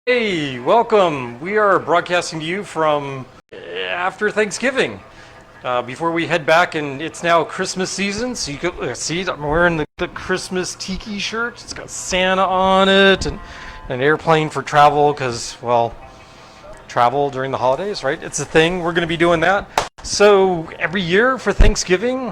Hey, welcome. We are broadcasting to you from after Thanksgiving. Before we head back, and it's now Christmas season, so you can see I'm wearing the Christmas tiki shirt. It's got Santa on it and an airplane for travel because, well, travel during the holidays, right? It's a thing. We're going to be doing that. So every year for Thanksgiving,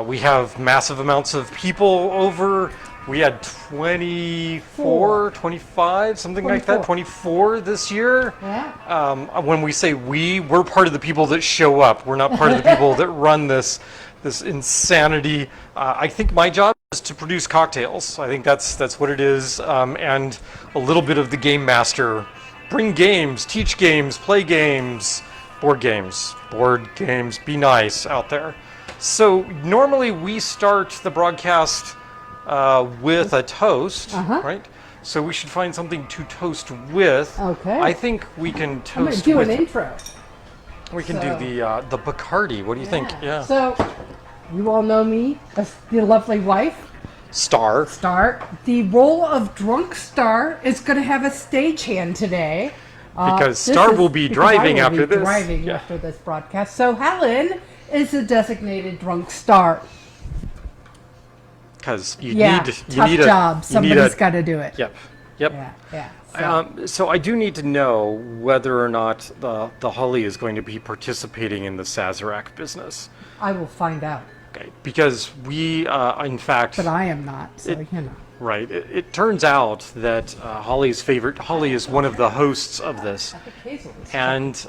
we have massive amounts of people over. We had 24, 25, something 24. Like that, 24 this year. Yeah. When we say we're part of the people that show up. We're not part of the people that run this insanity. I think my job is to produce cocktails. I think that's what it is, and a little bit of the game master. Bring games, teach games, play games, board games, be nice out there. So normally we start the broadcast with a toast, right? So we should find something to toast with. Okay. I think we can toast do with... an intro. We can do the Bacardi. What do you think? Yeah. So, you all know me as the lovely wife. Star. The role of drunk Star is going to have a stagehand today. Because Star will be driving after this. After this broadcast. So Helen is the designated drunk Star. Because you tough need job. Somebody's got to do it. Yep. Yeah. So I do need to know whether or not the Holly is going to be participating in the Sazaracm business. I will find out. Okay, because we, in fact... But I am not, so you know. Right. It turns out that Holly is one of the hosts of this. And,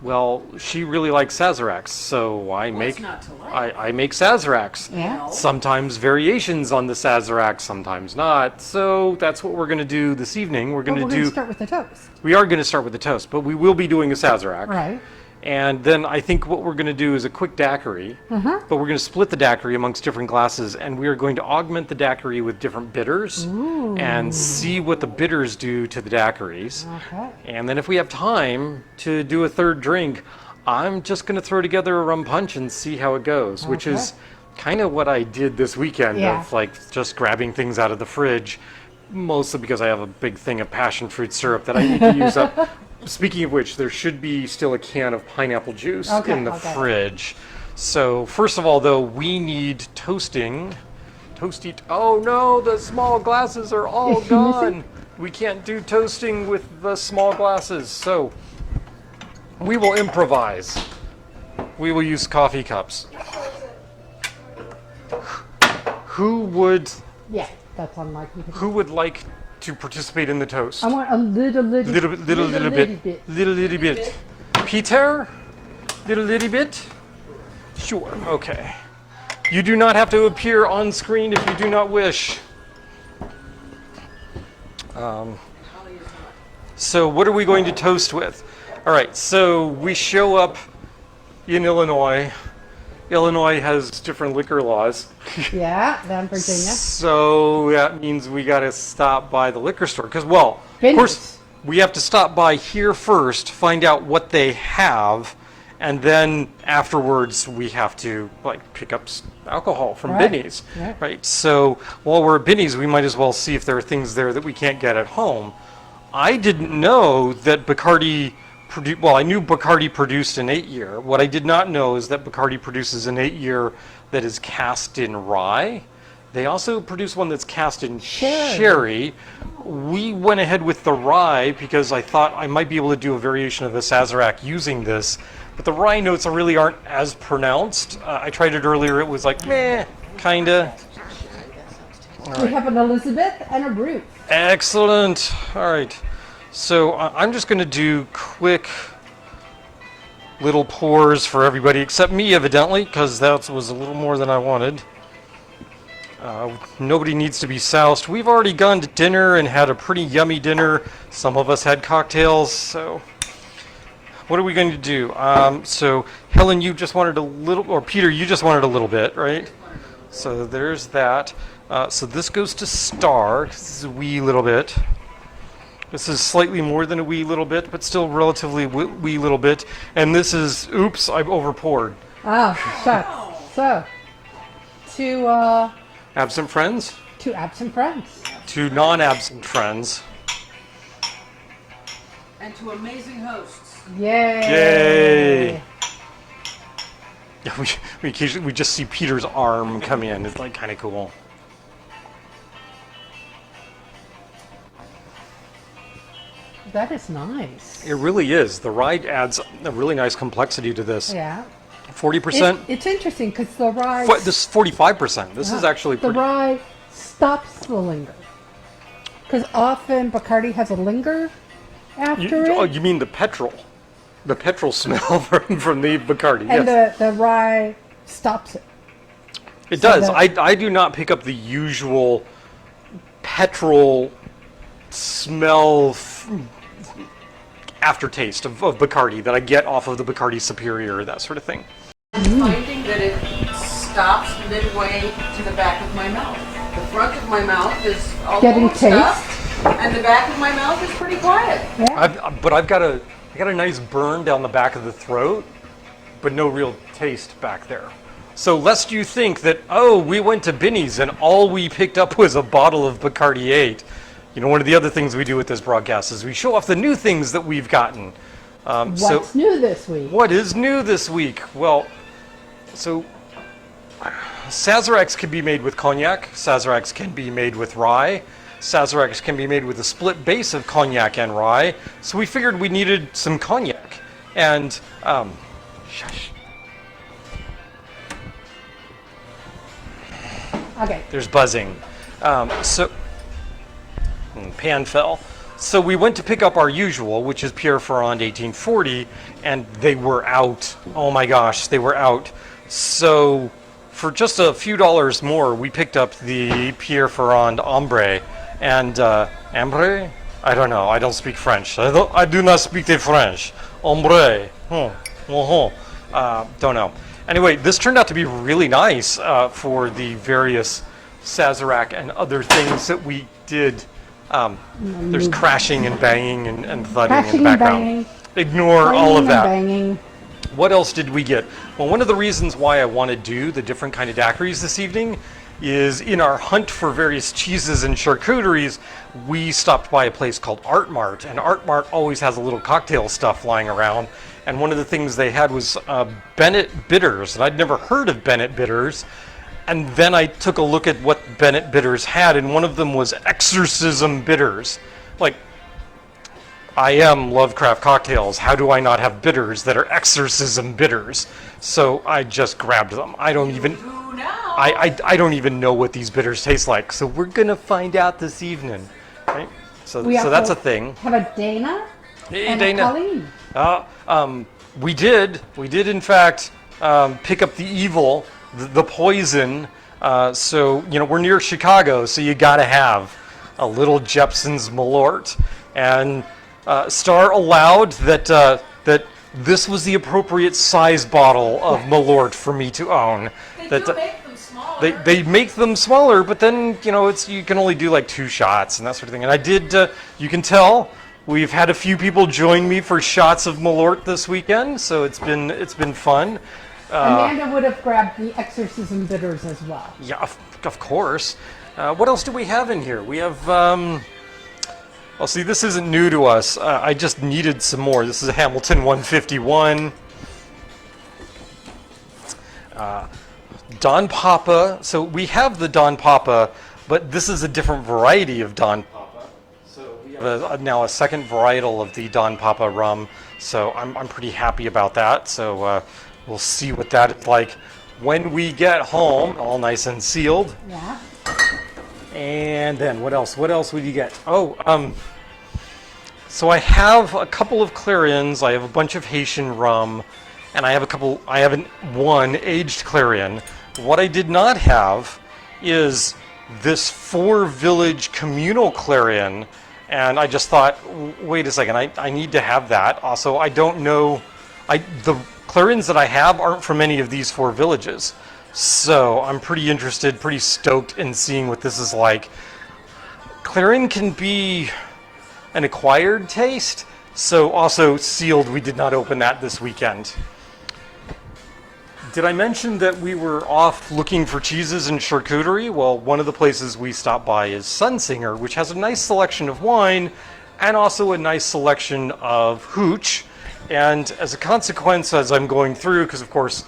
well, she really likes Sazaracms, so I make Sazaracms. Yeah. Sometimes variations on the Sazaracm, sometimes not. So that's what we're going to do this evening. We're going to start with the toast. We are going to start with the toast, but we will be doing a Sazaracm. Right. And then I think what we're going to do is a quick daiquiri, but we're going to split the daiquiri amongst different glasses, and we are going to augment the daiquiri with different bitters and see what the bitters do to the daiquiris. Okay. And then if we have time to do a third drink, I'm just going to throw together a rum punch and see how it goes, which is kind of what I did this weekend of like just grabbing things out of the fridge, mostly because I have a big thing of passion fruit syrup that I need to use up. Speaking of which, there should be still a can of pineapple juice in the fridge. So first of all, though, we need toasting. Oh no, the small glasses are all gone. We can't do toasting with the small glasses. So we will improvise. We will use coffee cups. Who would... Yeah, that's on my computer. Who would like to participate in the toast? I want a little bit. Peter? Little bit? Sure, okay. You do not have to appear on screen if you do not wish. So what are we going to toast with? All right, so we show up in Illinois. Illinois has different liquor laws. Yeah, than Virginia. So that means we got to stop by the liquor store. Because, well, of course, we have to stop by here first, find out what they have, and then afterwards we have to, like, pick up alcohol from Binny's. Right? So while we're at Binny's, we might as well see if there are things there that we can't get at home. I didn't know that Bacardi... Well, I knew Bacardi produced an 8-year. What I did not know is that Bacardi produces an 8-year that is cast in rye. They also produce one that's cast in sherry. We went ahead with the rye because I thought I might be able to do a variation of the Sazaracm using this, but the rye notes really aren't as pronounced. I tried it earlier. It was like, meh, kinda. We have an Elizabeth and a Ruth. Excellent. All right. So I'm just going to do quick little pours for everybody, except me, evidently, because that was a little more than I wanted. Nobody needs to be soused. We've already gone to dinner and had a pretty yummy dinner. Some of us had cocktails, so what are we going to do? So Helen, you just wanted a little, or Peter, you just wanted a little bit, right? So there's that. So this goes to Star, 'cause this is a wee little bit. This is slightly more than a wee little bit, but still relatively wee little bit. And this is, oops, I've overpoured. Oh, shucks. So, to absent friends? To absent friends. To non-absent friends. And to amazing hosts. Yay! Yay! Yeah, we just see Peter's arm come in. It's like kind of cool. That is nice. It really is. The rye adds a really nice complexity to this. Yeah. 40%. It's interesting because the rye. This is 45%. This is actually the rye stops the linger. Because often Bacardi has a linger after it. Oh, you mean the petrol? The petrol smell from the Bacardi. And yes. the rye stops it. It So does. I do not pick up the usual petrol smell aftertaste of Bacardi that I get off of the Bacardi Superior, that sort of thing. I'm finding that it stops midway to the back of my mouth. The front of my mouth is all Getting full of taste? stuff, and the back of my mouth is pretty quiet. Yeah. But I got a nice burn down the back of the throat, but no real taste back there. So lest you think that, oh, we went to Binny's and all we picked up was a bottle of Bacardi 8. You know, one of the other things we do with this broadcast is we show off the new things that we've gotten. What's new this week? What is new this week? Well, so Sazaracms can be made with cognac. Sazaracms can be made with rye. Sazaracms can be made with a split base of cognac and rye. So we figured we needed some cognac. And, shush. Okay. There's buzzing. Pan fell. So we went to pick up our usual, which is Pierre Ferrand 1840, and they were out. Oh my gosh, they were out. So for just a few dollars more, we picked up the Pierre Ferrand Ambre. And, Ambre? I don't know. I don't speak French. I do not speak the French. Ambre. Don't know. Anyway, this turned out to be really nice for the various Sazerac and other things that we did. There's crashing and banging and thudding in the background. Ignore all of that. Banging. What else did we get? Well, one of the reasons why I want to do the different kind of daiquiris this evening is in our hunt for various cheeses and charcuteries, we stopped by a place called Art Mart, and Art Mart always has a little cocktail stuff lying around. And one of the things they had was Bennett Bitters, and I'd never heard of Bennett Bitters. And then I took a look at what Bennett Bitters had, and one of them was Exorcism Bitters. Like, I am Lovecraft cocktails. How do I not have bitters that are Exorcism Bitters? So I just grabbed them. I don't even I don't even know what these bitters taste like. So we're gonna find out this evening, right? So that's a thing. Have a Dana and Dana. a Colleen. We did in fact pick up the evil, the poison. So you know we're near Chicago, so you gotta have a little Jepson's Malort. And Star allowed that this was the appropriate size bottle of Malort for me to own. They do make them smaller. They make them smaller, but then you can only do like 2 shots and that sort of thing. And I did. You can tell we've had a few people join me for shots of Malort this weekend, so it's been fun. Amanda would have grabbed the Exorcism Bitters as well. Yeah, of course. What else do we have in here? We have. Well, see, this isn't new to us. I just needed some more. This is a Hamilton 151. Don Papa. So we have the Don Papa, but this is a different variety of Don Papa. So we have now a second varietal of the Don Papa rum. So I'm pretty happy about that. So we'll see what that is like when we get home. All nice and sealed. Yeah. And then what else? What else would you get? Oh, so I have a couple of Clarions. I have a bunch of Haitian rum, and I have one aged Clarion. What I did not have is this 4-village communal Clarion, and I just thought, wait a second, I need to have that. Also, I don't know, the Clarions that I have aren't from any of these 4 villages. So I'm pretty interested, pretty stoked in seeing what this is like. Clarion can be an acquired taste, so also sealed. We did not open that this weekend. Did I mention that we were off looking for cheeses and charcuterie? Well, one of the places we stopped by is Sunsinger, which has a nice selection of wine, and also a nice selection of hooch. And as a consequence, as I'm going through, because of course,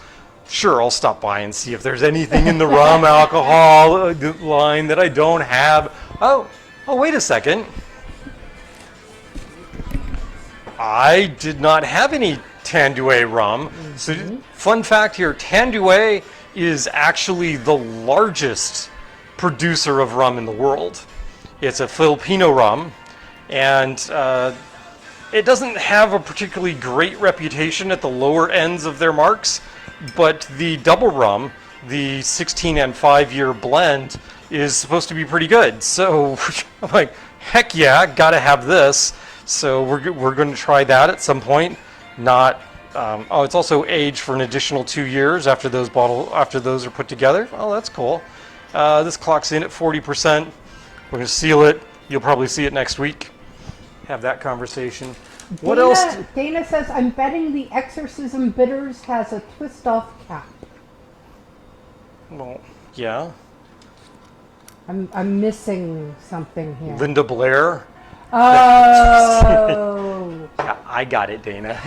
sure, I'll stop by and see if there's anything in the rum alcohol line that I don't have. Oh, wait a second. I did not have any Tanduay rum. So, fun fact here, Tanduay is actually the largest producer of rum in the world. It's a Filipino rum, and it doesn't have a particularly great reputation at the lower ends of their marks, but the double rum, the 16 and 5-year blend, is supposed to be pretty good. So I'm like, heck yeah, gotta have this. So we're going to try that at some point. Not it's also aged for an additional 2 years after those are put together. Oh, that's cool. This clocks in at 40%. We're going to seal it. You'll probably see it next week. Have that conversation. What else? Dana says, I'm betting the Exorcism Bitters has a twist-off cap. Well, yeah. I'm missing something here. Linda Blair. Oh. Yeah, I got it, Dana.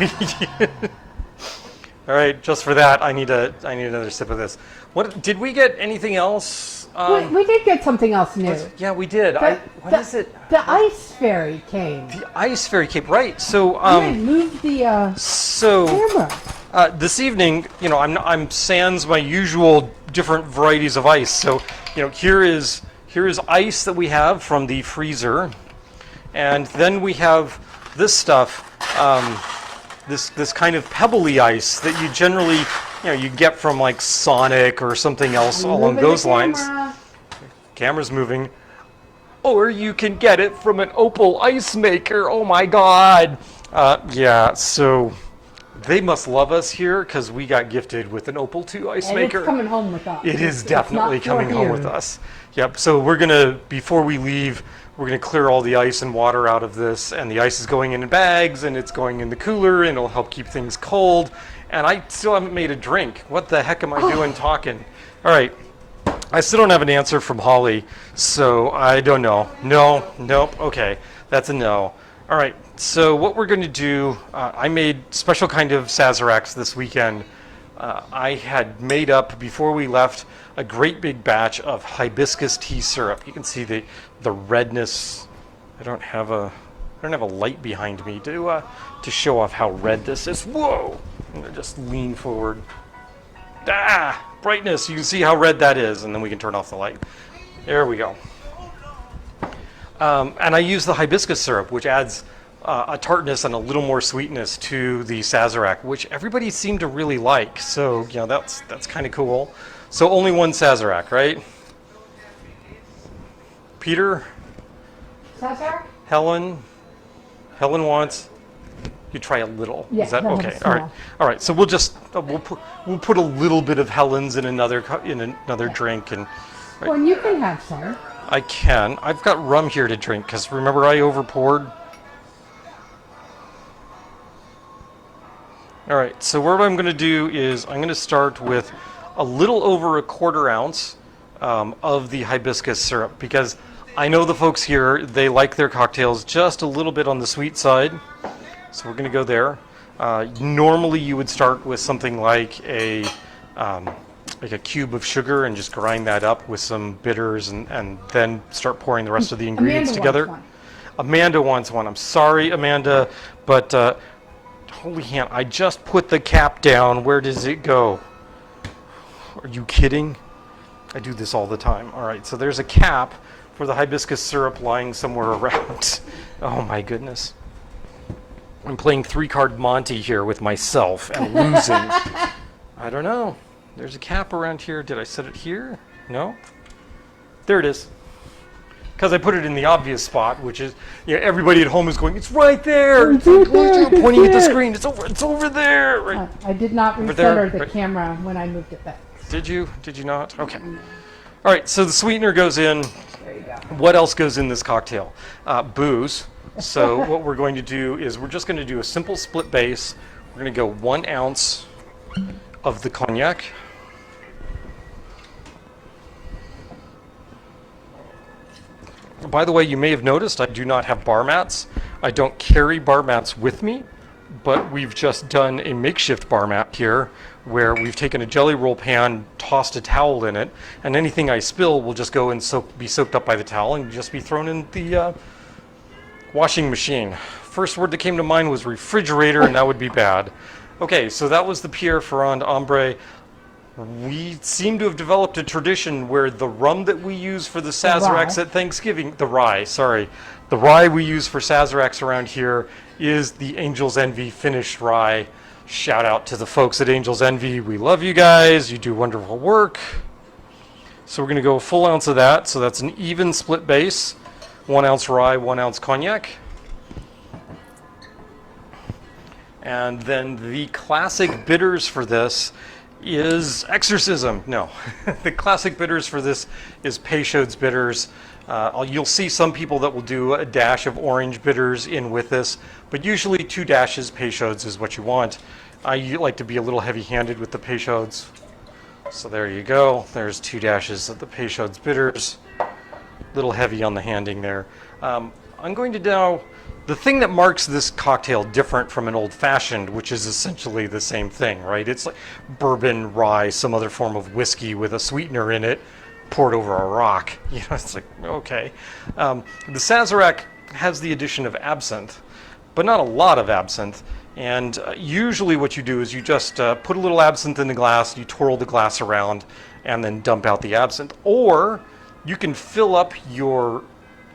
All right, just for that, I need another sip of this. What did we get? Anything else? We did get something else new. Yeah, we did. What is it? The ice fairy came. The ice fairy came, right? So I moved the camera. This evening, I'm sans my usual different varieties of ice. So here is ice that we have from the freezer, and then we have this stuff. This kind of pebbly ice that you generally, you get from like Sonic or something else along those lines. Camera's moving. Or you can get it from an Opal ice maker. Oh my God. Yeah, so they must love us here because we got gifted with an Opal 2 ice maker. It's coming home with us. It is definitely coming home with us. Yep, so we're going to, before we leave, we're going to clear all the ice and water out of this, and the ice is going in bags, and it's going in the cooler, and it'll help keep things cold. And I still haven't made a drink. What the heck am I doing talking? All right, I still don't have an answer from Holly, so I don't know. Nope, okay, that's a no. All right, so what we're going to do, I made special kind of Sazaracms this weekend. I had made up, before we left, a great big batch of hibiscus tea syrup. You can see the redness. I don't have a light behind me to show off how red this is. Whoa! I'm gonna just lean forward. Brightness. You can see how red that is, and then we can turn off the light. There we go. And I use the hibiscus syrup, which adds a tartness and a little more sweetness to the Sazerac, which everybody seemed to really like. So that's kind of cool. So only one Sazerac, right? Peter? Sazerac? Helen wants. You try a little. Yeah, is that okay? All right. So we'll just we'll put a little bit of Helen's in another drink, and. Right. Well, and you can have some. I can. I've got rum here to drink because remember I overpoured. All right. So what I'm going to do is I'm going to start with a little over 1/4 ounce of the hibiscus syrup, because I know the folks here, they like their cocktails just a little bit on the sweet side. So we're going to go there. Normally you would start with something like a cube of sugar and just grind that up with some bitters and then start pouring the rest of the ingredients together. Amanda wants one. I'm sorry, Amanda, but holy hand, I just put the cap down. Where does it go? Are you kidding? I do this all the time. All right, so there's a cap for the hibiscus syrup lying somewhere around. Oh my goodness. I'm playing 3-card Monty here with myself and losing. I don't know. There's a cap around here. Did I set it here? No? There it is. Because I put it in the obvious spot, which is, everybody at home is going, it's right there. It's right there. Pointing at the screen. It's over there. Right. I did not recenter the camera when I moved it back. Did you? Did you not? Okay. All right, so the sweetener goes in. There you go. What else goes in this cocktail? Booze. So what we're going to do is we're just going to do a simple split base. We're going to go 1 ounce of the cognac. By the way, you may have noticed I do not have bar mats. I don't carry bar mats with me, but we've just done a makeshift bar mat here where we've taken a jelly roll pan, tossed a towel in it, and anything I spill will just go and be soaked up by the towel and just be thrown in the washing machine. First word that came to mind was refrigerator, and that would be bad. Okay, so that was the Pierre Ferrand Ombre. We seem to have developed a tradition where the rum that we use for the Sazaracks at Thanksgiving, the rye we use for Sazaracks around here is the Angel's Envy finished rye. Shout out to the folks at Angel's Envy. We love you guys. You do wonderful work. So we're going to go a full ounce of that. So that's an even split base. 1 ounce rye, 1 ounce cognac. And then the classic bitters for this is Exorcism. No, the classic bitters for this is Peychaud's Bitters. You'll see some people that will do a dash of orange bitters in with this, but usually 2 dashes Peychaud's is what you want. I like to be a little heavy-handed with the Peychaud's. So there you go. There's 2 dashes of the Peychaud's Bitters. A little heavy on the handing there. I'm going to now... The thing that marks this cocktail different from an old-fashioned, which is essentially the same thing, right? It's like bourbon, rye, some other form of whiskey with a sweetener in it, poured over a rock. You know, it's like, okay. The Sazerac has the addition of absinthe, but not a lot of absinthe. And usually what you do is you just put a little absinthe in the glass, you twirl the glass around, and then dump out the absinthe. Or you can fill up your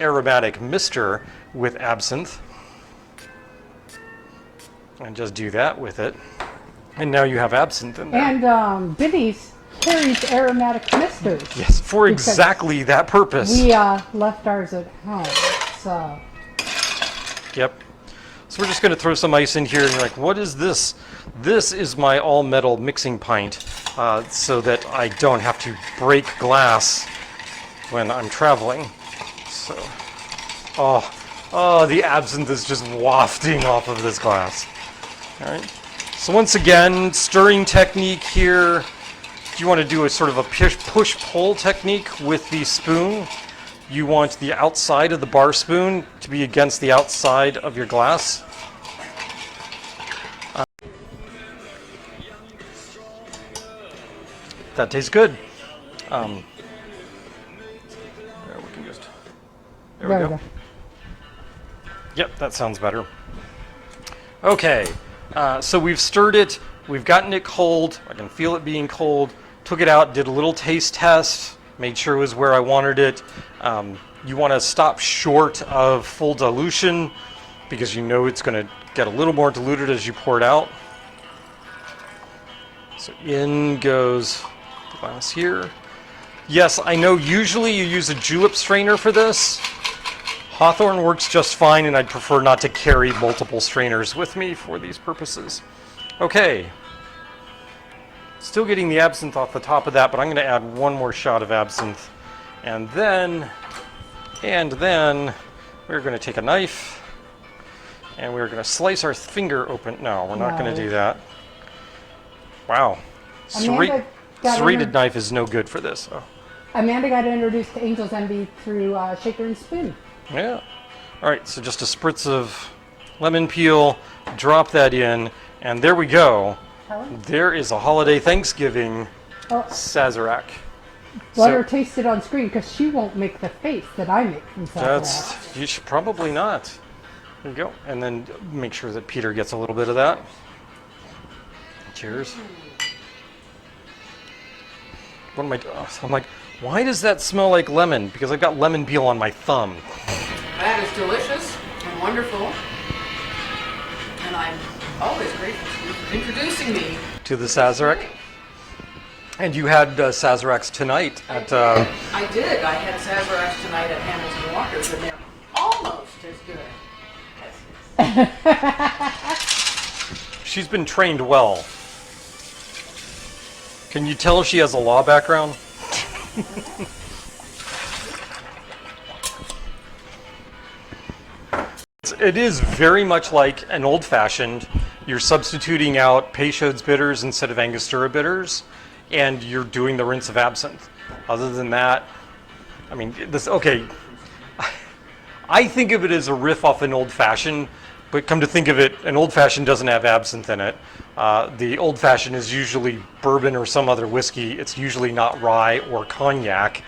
aromatic mister with absinthe and just do that with it, and now you have absinthe in there. And Binny's carries aromatic misters. Yes, for exactly that purpose. We left ours at home, so. Yep. So we're just going to throw some ice in here, and you're like, what is this? This is my all-metal mixing pint, so that I don't have to break glass when I'm traveling. So, oh, the absinthe is just wafting off of this glass. All right. So once again, stirring technique here. If you want to do a sort of a push-pull technique with the spoon, you want the outside of the bar spoon to be against the outside of your glass. That tastes good. There we go. Yep, that sounds better. Okay, so we've stirred it, we've gotten it cold, I can feel it being cold, took it out, did a little taste test, made sure it was where I wanted it. You want to stop short of full dilution because you know it's going to get a little more diluted as you pour it out. So in goes the glass here. Yes, I know usually you use a julep strainer for this. Hawthorne works just fine, and I'd prefer not to carry multiple strainers with me for these purposes. Okay. Still getting the absinthe off the top of that, but I'm going to add 1 more shot of absinthe. And then we're going to take a knife, and we're going to slice our finger open. No, we're not going to do that. Wow. Serrated knife is no good for this. Oh. Amanda got introduced to Angel's Envy through Shaker and Spoon. Yeah. All right, so just a spritz of lemon peel, drop that in, and there we go. Helen? There is a holiday Thanksgiving Sazerac. Let her taste it on screen, because she won't make the face that I make from Sazerac. You should probably not. There you go. And then make sure that Peter gets a little bit of that. Cheers. What am I doing? I'm like, why does that smell like lemon? Because I've got lemon peel on my thumb. That is delicious and wonderful. And I'm always grateful for introducing me to the Sazerac. And you had Sazeracs tonight at... I did. I had Sazeracs tonight at Hamilton Walker's, and they're almost as good. She's been trained well. Can you tell she has a law background? It is very much like an old-fashioned. You're substituting out Peychaud's bitters instead of Angostura bitters, and you're doing the rinse of absinthe. Other than that, I mean, this, okay, I think of it as a riff off an old fashioned, but come to think of it, an old fashioned doesn't have absinthe in it. The old fashioned is usually bourbon or some other whiskey. It's usually not rye or cognac.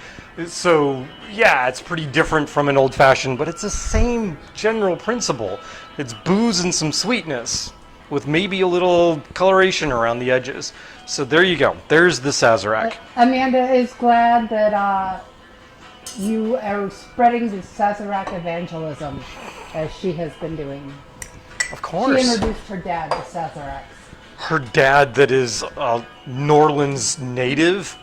So yeah, it's pretty different from an old fashioned, but it's the same general principle. It's booze and some sweetness with maybe a little coloration around the edges. So there you go. There's the Sazaracm. Amanda is glad that you are spreading the Sazaracm evangelism as she has been doing. Of course. She introduced her dad to Sazaracm. Her dad, that is a New native,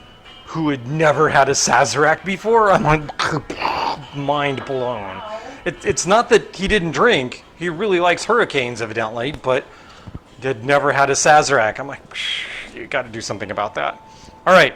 who had never had a Sazaracm before. I'm like, mind blown. It's not that he didn't drink. He really likes hurricanes, evidently, but had never had a Sazaracm. I'm like, you got to do something about that. All right.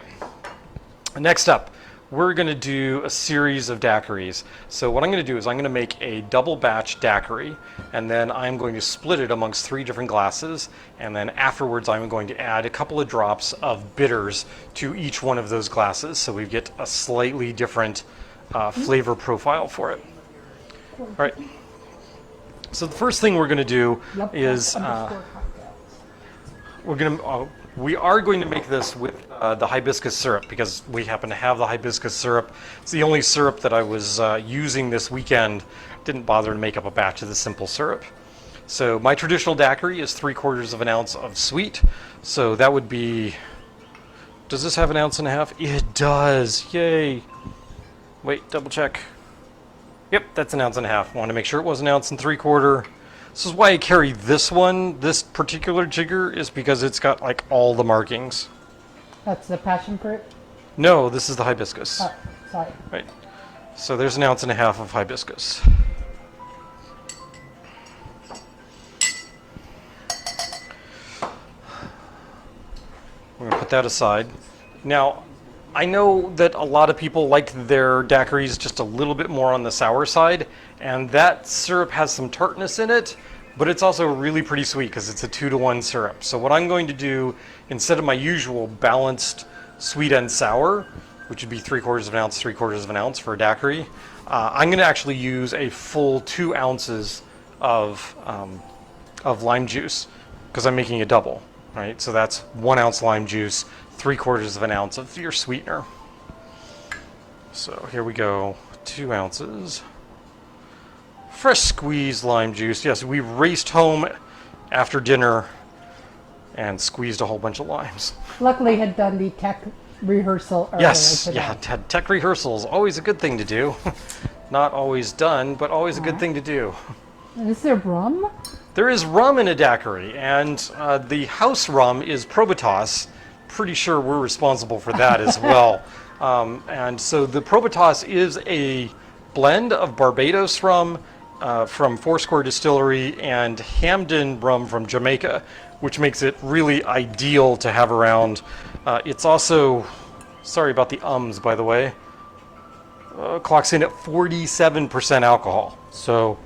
Next up, we're going to do a series of daiquiris. So what I'm going to do is I'm going to make a double batch daiquiri, and then I'm going to split it amongst 3 different glasses, and then afterwards I'm going to add a couple of drops of bitters to each one of those glasses, so we get a slightly different flavor profile for it. All right. So the first thing we're going to do is we are going to make this with the hibiscus syrup, because we happen to have the hibiscus syrup. It's the only syrup that I was using this weekend. Didn't bother to make up a batch of the simple syrup. So my traditional daiquiri is 3/4 of an ounce of sweet. So that would be, does this have 1.5 ounces? It does. Yay. Wait, double check. Yep, that's 1.5 ounces. Want to make sure it was 1.75 ounces. This is why I carry this one. This particular jigger is because it's got like all the markings. That's the passion fruit? No, this is the hibiscus. Oh, sorry. Right. So there's 1.5 ounces of hibiscus. We're going to put that aside. Now, I know that a lot of people like their daiquiris just a little bit more on the sour side, and that syrup has some tartness in it, but it's also really pretty sweet because it's a 2-to-1 syrup. So what I'm going to do, instead of my usual balanced sweet and sour, which would be 3/4 of an ounce, 3/4 of an ounce for a daiquiri, I'm going to actually use a full 2 ounces of lime juice, because I'm making a double, right? So that's 1 ounce lime juice, 3/4 of an ounce of your sweetener. So here we go, 2 ounces. Fresh squeezed lime juice. Yes, we raced home after dinner and squeezed a whole bunch of limes. Luckily had done the tech rehearsal earlier Yes, today. yeah, tech rehearsals, always a good thing to do. Not always done, but always a good thing to do. Is there rum? There is rum in a daiquiri, and the house rum is Probitas. Pretty sure we're responsible for that as well. And so the Probitas is a blend of Barbados rum from Foursquare Distillery and Hamden rum from Jamaica, which makes it really ideal to have around. It's also, sorry about the ums, by the way, clocks in at 47% alcohol. So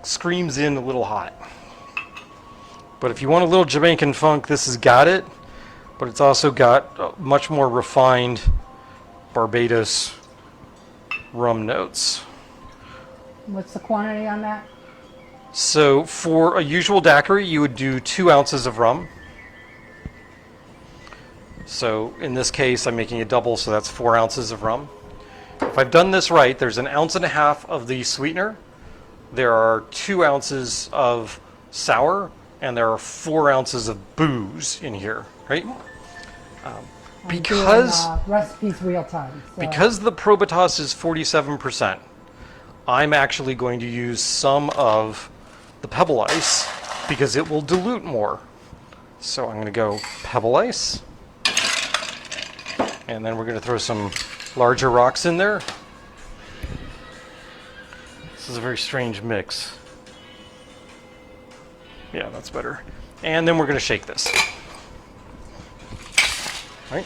screams in a little hot. But if you want a little Jamaican funk, this has got it. But it's also got much more refined Barbados rum notes. What's the quantity on that? So for a usual daiquiri, you would do 2 ounces of rum. So in this case, I'm making a double, so that's 4 ounces of rum. If I've done this right, there's 1.5 ounces of the sweetener. There are 2 ounces of sour, and there are 4 ounces of booze in here, right? Because I'm doing, recipes real time. So. Because the Probitas is 47%, I'm actually going to use some of the pebble ice because it will dilute more. So I'm going to go pebble ice, and then we're going to throw some larger rocks in there. This is a very strange mix. Yeah, that's better. And then we're going to shake this. Right?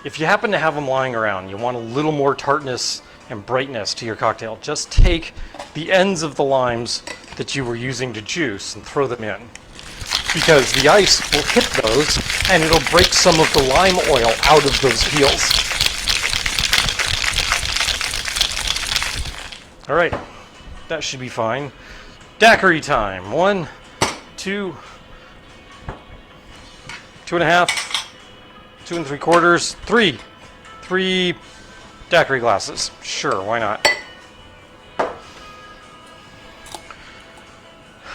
If you happen to have them lying around, you want a little more tartness and brightness to your cocktail, just take the ends of the limes, that you were using to juice and throw them in. Because the ice will hit those and it'll break some of the lime oil out of those peels. All right, that should be fine. Daiquiri time. 1, 2, 2.5, 2 3/4, 3. 3 daiquiri glasses. Sure, why not?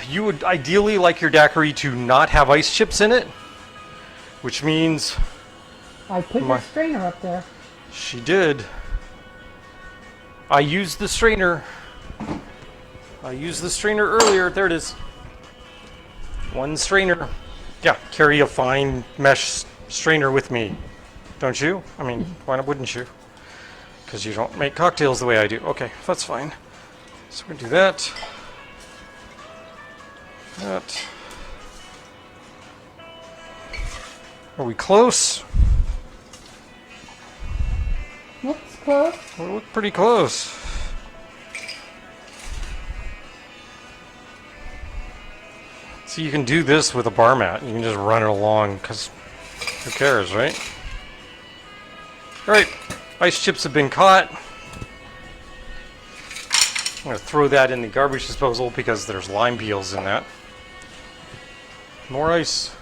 You would ideally like your daiquiri to not have ice chips in it, which means... I put your strainer up there. She did. I used the strainer. I used the strainer earlier. There it is. One strainer. Yeah, carry a fine mesh strainer with me. Don't you? I mean, why wouldn't you? Because you don't make cocktails the way I do. Okay, that's fine. So we're going to do that. That. Are we close? Looks close. We look pretty close. So you can do this with a bar mat. You can just run it along, because who cares, right? Alright, ice chips have been caught. I'm going to throw that in the garbage disposal because there's lime peels in that. More ice.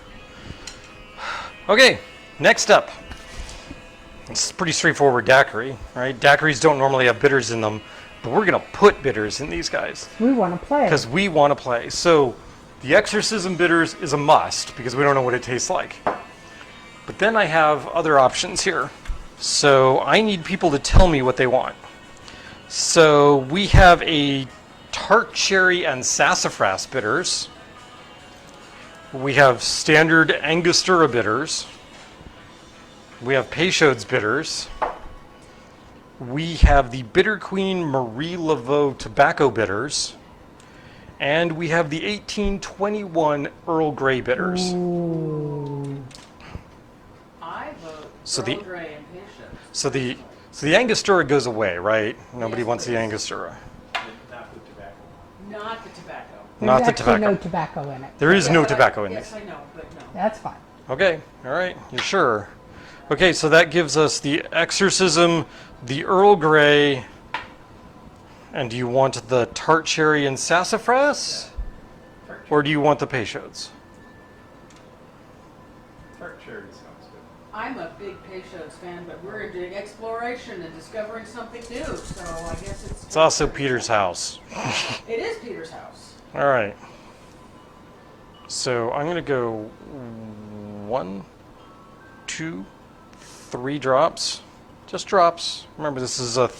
Okay, next up. It's pretty straightforward daiquiri, right? Daiquiris don't normally have bitters in them, but we're going to put bitters in these guys. We want to play. Because we want to play. So the Exorcism Bitters is a must because we don't know what it tastes like. But then I have other options here. So I need people to tell me what they want. So we have a tart cherry and sassafras bitters. We have standard Angostura bitters. We have Peychaud's bitters. We have the Bitter Queen Marie Laveau tobacco bitters. And we have the 1821 Earl Grey bitters. Ooh. I vote So Earl the- Grey and Patience. So the Angostura goes away, right? Nobody Yes, wants the please. Angostura. Not the tobacco. There's Not the actually tobacco. no tobacco in it. There is no Yes, tobacco in yes, these. I know, but no. That's fine. Okay, all right, you're sure. Okay, so that gives us the Exorcism, the Earl Grey, and do you want the tart cherry and sassafras? Or do you want the Peychaud's? Tart cherry sounds good. I'm a big Peychaud's fan, but we're doing exploration and discovering something new, so I guess it's... It's also Peter's house. It is Peter's house. All right. So I'm going to go 1, 2, 3 drops. Just drops. Remember, this is a...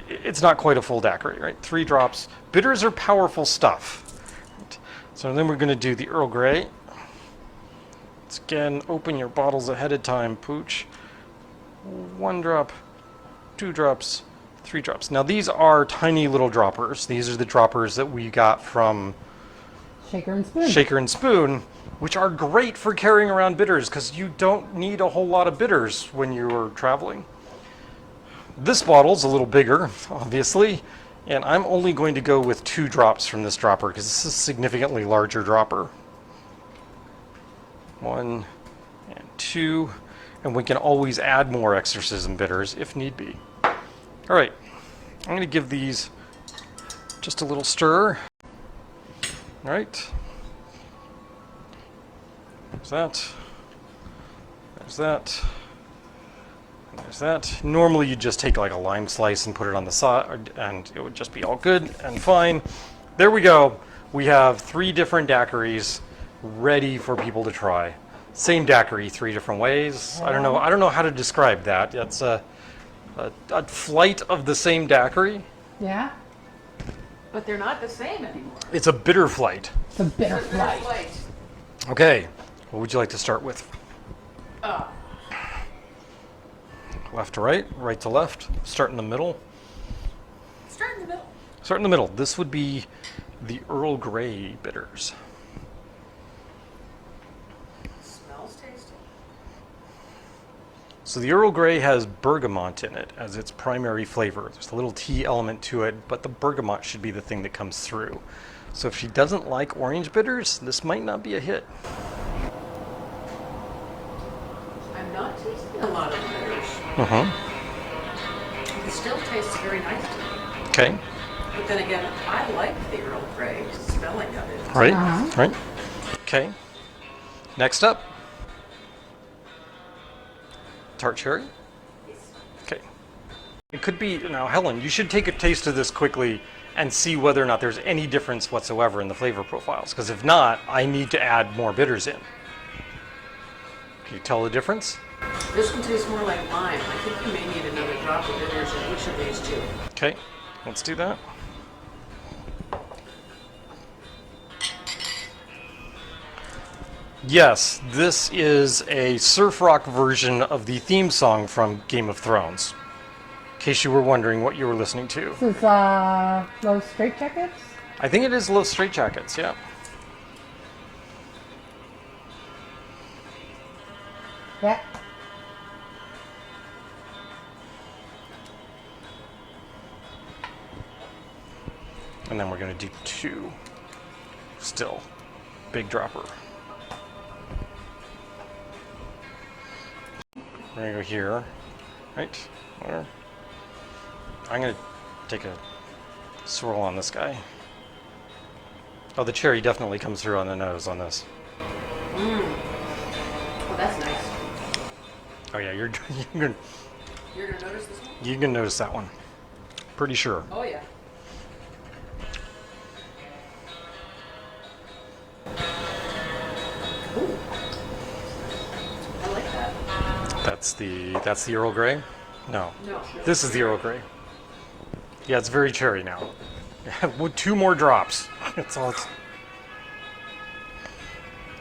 it's not quite a full daiquiri, right? 3 drops. Bitters are powerful stuff. So then we're going to do the Earl Grey. Let's again open your bottles ahead of time, Pooch. 1 drop, 2 drops, 3 drops. Now these are tiny little droppers. These are the droppers that we got from Shaker and spoon. Shaker and Spoon, which are great for carrying around bitters because you don't need a whole lot of bitters when you're traveling. This bottle's a little bigger, obviously, and I'm only going to go with 2 drops from this dropper because this is a significantly larger dropper. 1 and 2, and we can always add more Exorcism bitters if need be. All right, I'm going to give these just a little stir. All right. There's that. There's that. And there's that. Normally you just take like a lime slice and put it on the side and it would just be all good and fine. There we go. We have 3 different daiquiris ready for people to try. Same daiquiri, 3 different ways. I don't know how to describe that. It's a flight of the same daiquiri. Yeah? But they're not the same anymore. It's a bitter flight. It's a bitter They're flight. light. Okay, what would you like to start with? Oh, Left to right, right to left, start in the middle. start in the middle. Start in the middle. This would be the Earl Grey bitters. Smells tasty. So the Earl Grey has bergamot in it as its primary flavor. There's a little tea element to it, but the bergamot should be the thing that comes through. So if she doesn't like orange bitters, this might not be a hit. I'm not tasting a lot of bitters. Mm-hmm. It still tastes very nice to me. Okay. But then again, I like the Earl Grey smelling of it. Right. Uh-huh. Right. Okay. Next up. Tart cherry? Okay. It could be, now Helen, you should take a taste of this quickly and see whether or not there's any difference whatsoever in the flavor profiles. Because if not, I need to add more bitters in. Can you tell the difference? This one tastes more like lime. I think you may need another drop of bitters in each of these two. Okay, let's do that. Yes, this is a surf rock version of the theme song from Game of Thrones. In case you were wondering what you were listening to. This is Los Straitjackets? I think it is Los Straitjackets, yeah. Yeah. And then we're going to do 2. Still. Big dropper. We're going to go here. Right? There. I'm going to take a swirl on this guy. Oh, the cherry definitely comes through on the nose on this. Oh, that's nice. Oh yeah, you're You're gonna notice this one? you can notice that one. Pretty sure. Oh yeah. Ooh. I like that. That's the Earl Grey? No. No. This is the Earl Grey. Yeah, it's very cherry now. With 2 more drops. That's all it's...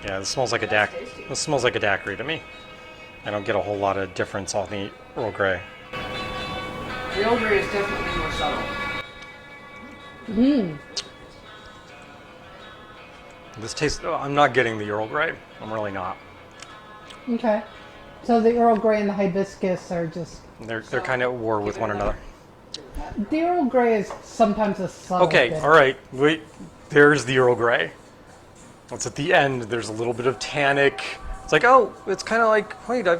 Yeah, this smells like a That's tasty. This smells like a daiquiri to me. I don't get a whole lot of difference on the Earl Grey. The Earl Grey is definitely more subtle. This tastes... Oh, I'm not getting the Earl Grey. I'm really not. Okay. So the Earl Grey and the hibiscus are just... They're kind of at war with one another. The Earl Grey is sometimes a subtle Okay, bit. all right. Wait, there's the Earl Grey. It's at the end. There's a little bit of tannic. It's like, oh, it's kind of like, wait, I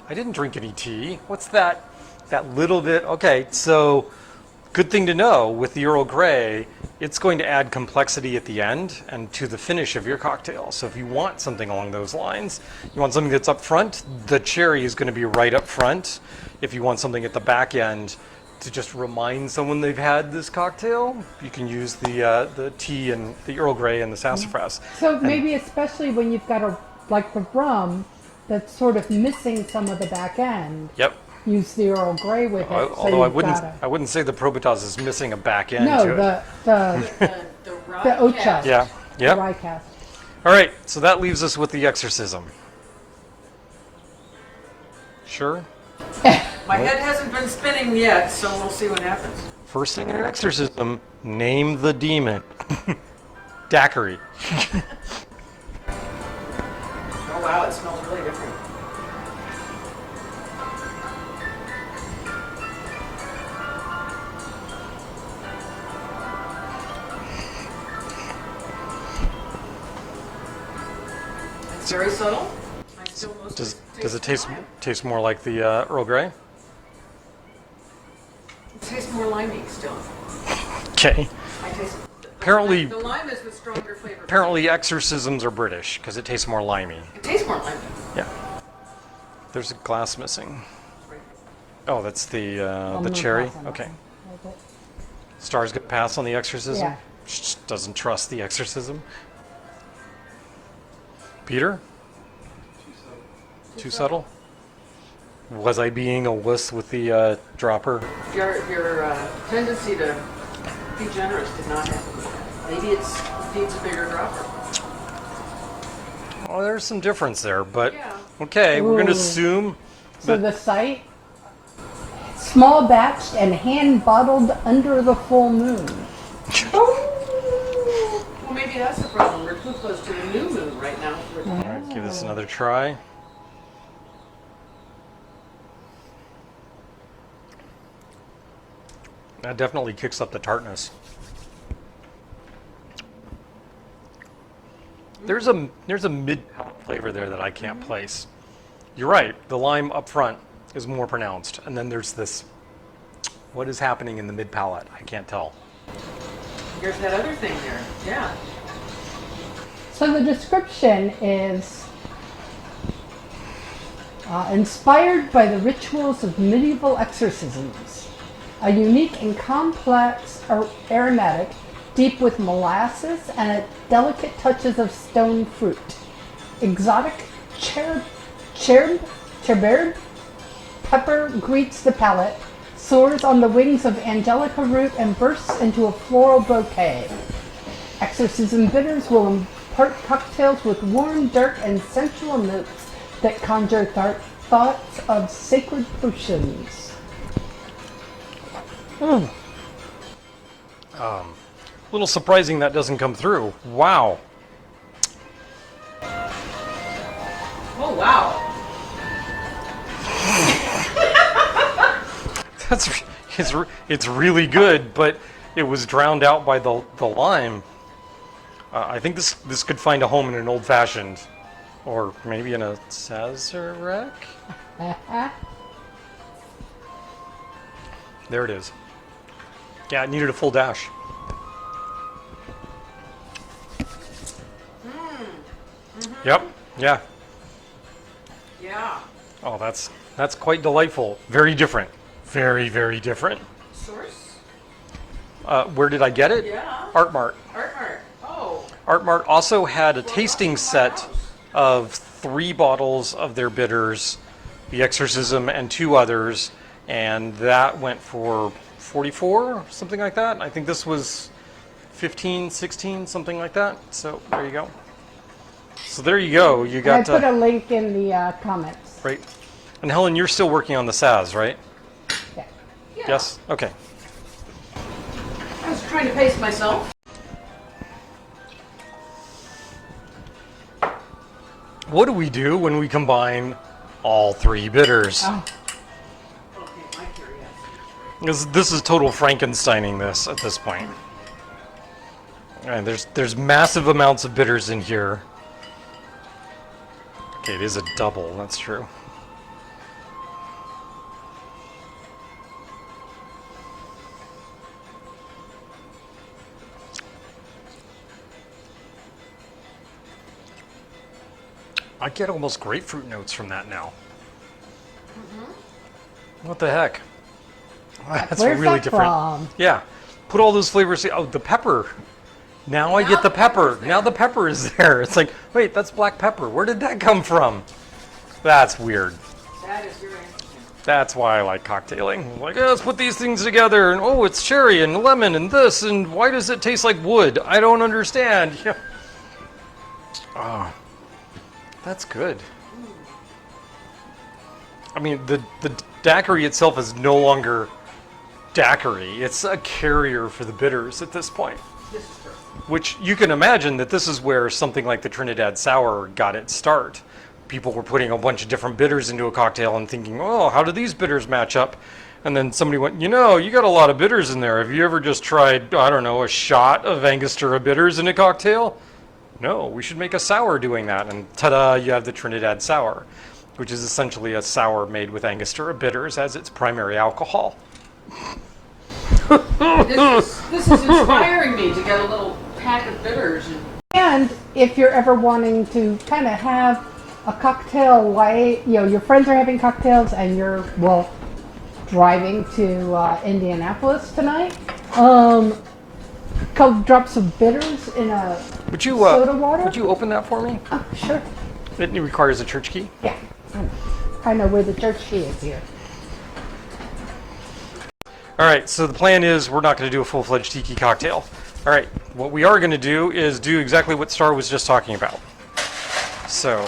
didn't drink any tea. What's that? That little bit. Okay, so good thing to know with the Earl Grey, it's going to add complexity at the end and to the finish of your cocktail. So if you want something along those lines, you want something that's up front, the cherry is going to be right up front. If you want something at the back end to just remind someone they've had this cocktail, you can use the tea and the Earl Grey and the sassafras. So maybe especially when you've got like the rum that's sort of missing some of the back end, Yep. use the Earl Grey with it. Although I wouldn't say the Probitas is missing a back end No, to it. The rye the oat cast. chest. Yeah. The Yep. rye cast. All right. So that leaves us with the exorcism. Sure. My head hasn't been spinning yet, so we'll see what happens. First thing in an exorcism, name the demon. Daquari. Oh wow, it smells really different. It's very subtle. I still mostly Does it taste lime. more like the Earl Grey? It tastes more limey still. Okay. I taste. Apparently- the lime is the stronger flavor. Apparently exorcisms are British because it tastes more limey. It tastes more limey. Yeah. There's a glass missing. Right. Oh, that's the gonna cherry. pass on that Okay. one. Star's gonna pass on the exorcism. Yeah. She just doesn't trust the exorcism. Peter? Too subtle? Was I being a wuss with the dropper? Your tendency to be generous did not happen. Maybe it needs a bigger dropper. Well, there's some difference there, but Yeah. okay, we're gonna Ooh. assume. So the site, small batched and hand bottled under the full moon. Well, maybe that's the problem. We're too close to the new moon right now. All right, give this another try. That definitely kicks up the tartness. There's a mid-palate flavor there that I can't place. You're right. The lime up front is more pronounced, and then there's this. What is happening in the mid-palate? I can't tell. There's that other thing there. Yeah. So the description is inspired by the rituals of medieval exorcisms, a unique and complex aromatic, deep with molasses and delicate touches of stone fruit. Exotic cherub pepper greets the palate, soars on the wings of angelica root, and bursts into a floral bouquet. Exorcism Bitters will impart cocktails with warm, dark, and sensual notes that conjure thoughts of sacred potions. A little surprising that doesn't come through. Wow. Oh, wow. It's really good, but it was drowned out by the lime. I think this could find a home in an old-fashioned, or maybe in a Sazaracm. There it is. Yeah, it needed a full dash. Yep. Yeah. Yeah. Oh, that's quite delightful. Very different. Very, very different. Source? Where did I get it? Yeah. Art Mart. Art Mart. Oh. Art Mart also had a tasting set of 3 bottles of their bitters, the Exorcism and 2 others, and that went for $44, something like that. I think this was $15, $16, something like that. So there you go. So there you go. You got. I put a link in the comments. Right. And Helen, you're still working on the Saz, right? Yeah. Yeah. Yes. Okay. I was trying to pace myself. What do we do when we combine all 3 bitters? Oh, Okay, my curiosity. This is total Frankensteining this at this point. And there's massive amounts of bitters in here. Okay, it is a double, that's true. I get almost grapefruit notes from that now. What the heck? That's where's really that different. from? Yeah. Put all those flavors. Oh, the pepper. Now I get the pepper. Now the pepper is there. It's like, wait, that's black pepper. Where did that come from? That's weird. That is very interesting. That's why I like cocktailing. Like, let's put these things together, and oh, it's cherry and lemon and this, and why does it taste like wood? I don't understand. Yeah. Oh, that's good. I mean, the daiquiri itself is no longer daiquiri. It's a carrier for the bitters at this point. This is true. Which you can imagine that this is where something like the Trinidad Sour got its start. People were putting a bunch of different bitters into a cocktail and thinking, oh, how do these bitters match up? And then somebody went, you know, you got a lot of bitters in there. Have you ever just tried, I don't know, a shot of Angostura bitters in a cocktail? No, we should make a sour doing that. And ta-da, you have the Trinidad Sour, which is essentially a sour made with Angostura bitters as its primary alcohol. This is inspiring me to get a little pack of bitters. and if you're ever wanting to kind of have a cocktail light, you know, your friends are having cocktails and you're, well, driving to Indianapolis tonight, couple drops of bitters in a soda water. Would you open that for me? Oh, sure. It requires a church key. Yeah, I know where the church key is here. All right, so the plan is we're not going to do a full-fledged tiki cocktail. All right, what we are going to do is do exactly what Star was just talking about. So,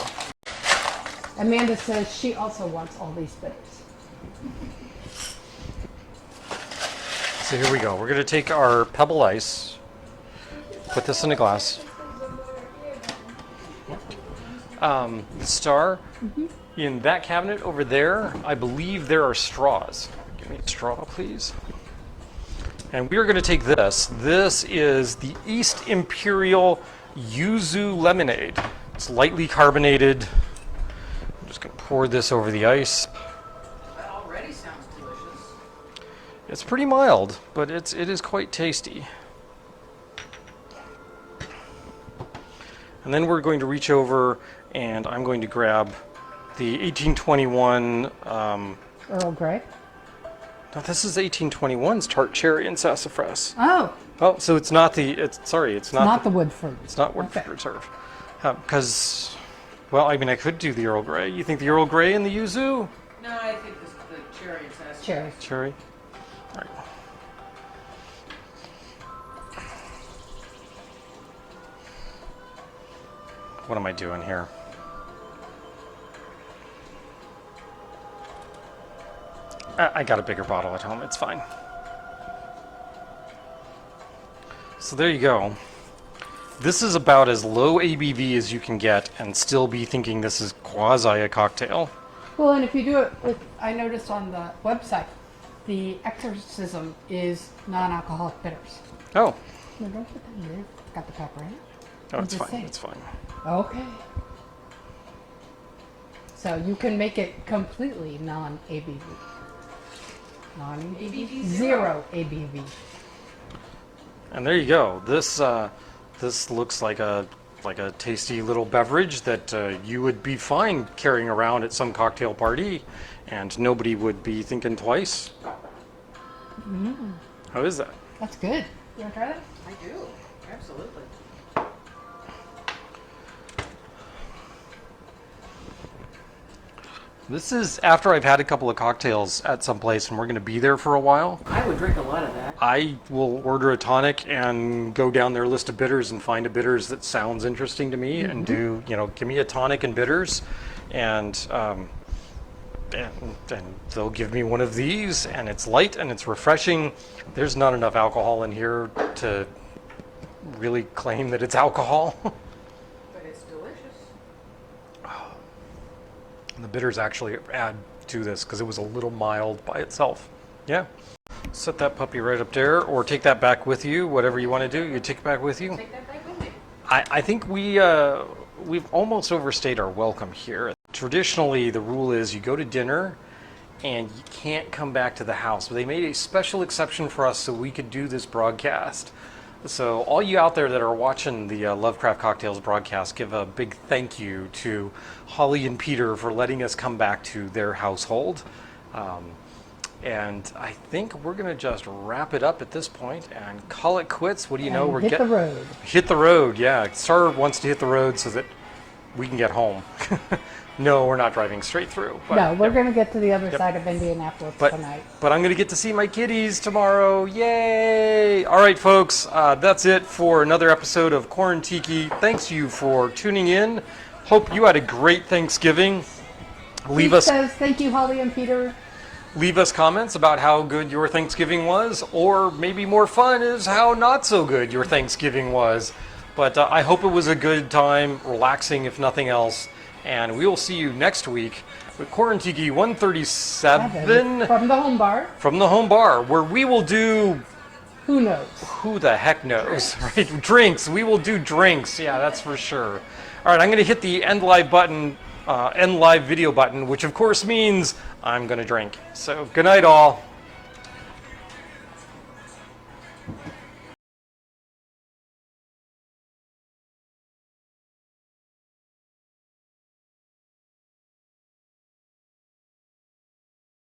Amanda says she also wants all these bitters. so here we go. We're going to take our pebble ice, put this in a glass. Star, in that cabinet over there, I believe there are straws. Give me a straw, please. And we are going to take this. This is the East Imperial Yuzu Lemonade. It's lightly carbonated. I'm just going to pour this over the ice. That already sounds delicious. It's pretty mild, but it is quite tasty. And then we're going to reach over and I'm going to grab the 1821. Earl Grey. No, this is 1821's tart cherry and sassafras. Oh, Oh, so it's not the. It's not the wood fruit. It's not Woodford Okay. Reserve. Because, well, I mean, I could do the Earl Grey. You think the Earl Grey and the yuzu? No, I think this is the cherry and sassafras. Cherry. Cherry. All right. What am I doing here? I got a bigger bottle at home. It's fine. So there you go. This is about as low ABV as you can get and still be thinking this is quasi a cocktail. Well, and if you do it with, I noticed on the website, the Exorcism is non-alcoholic bitters. Oh. No, don't put that in there. It's got the pepper in it. Oh, I'm it's just fine. saying. It's fine. Okay. So you can make it completely non-ABV. ABV Zero ABV. And there you go. This looks like a tasty little beverage that you would be fine carrying around at some cocktail party, and nobody would be thinking twice. How is that? That's good. You want to try that? I do. Absolutely. This is after I've had a couple of cocktails at some place and we're going to be there for a while. I would drink a lot of that. I will order a tonic and go down their list of bitters and find a bitters that sounds interesting to me and do, give me a tonic and bitters and they'll give me one of these and it's light and it's refreshing. There's not enough alcohol in here to really claim that it's alcohol. But it's delicious. And the bitters actually add to this because it was a little mild by itself. Yeah. Set that puppy right up there or take that back with you, whatever you want to do. You take it back with you. Take that back with me. I think we've almost overstayed our welcome here. Traditionally, the rule is you go to dinner and you can't come back to the house. But they made a special exception for us so we could do this broadcast. So all you out there that are watching the Lovecraft Cocktails broadcast, give a big thank you to Holly and Peter for letting us come back to their household. And I think we're going to just wrap it up at this point and call it quits. What do you know? And hit the road. Hit the road, yeah. Star wants to hit the road so that we can get home. No, we're not driving straight through. But, No, we're going to get to the other side of Indianapolis but, tonight. But I'm going to get to see my kitties tomorrow. Yay! All right, folks, that's it for another episode of Quarantiki. Thanks you for tuning in. Hope you had a great Thanksgiving. Pete says, thank you, Holly and Peter. Leave us comments about how good your Thanksgiving was, or maybe more fun is how not so good your Thanksgiving was. But I hope it was a good time, relaxing if nothing else. And we will see you next week with Quarantiki 137 From the home bar. from the home bar, where we will do Who knows? who the heck knows, right? Drinks. We will do drinks. Yeah, that's for sure. All right, I'm going to hit the end live button, end live video button, which of course means I'm going to drink. So good night, all.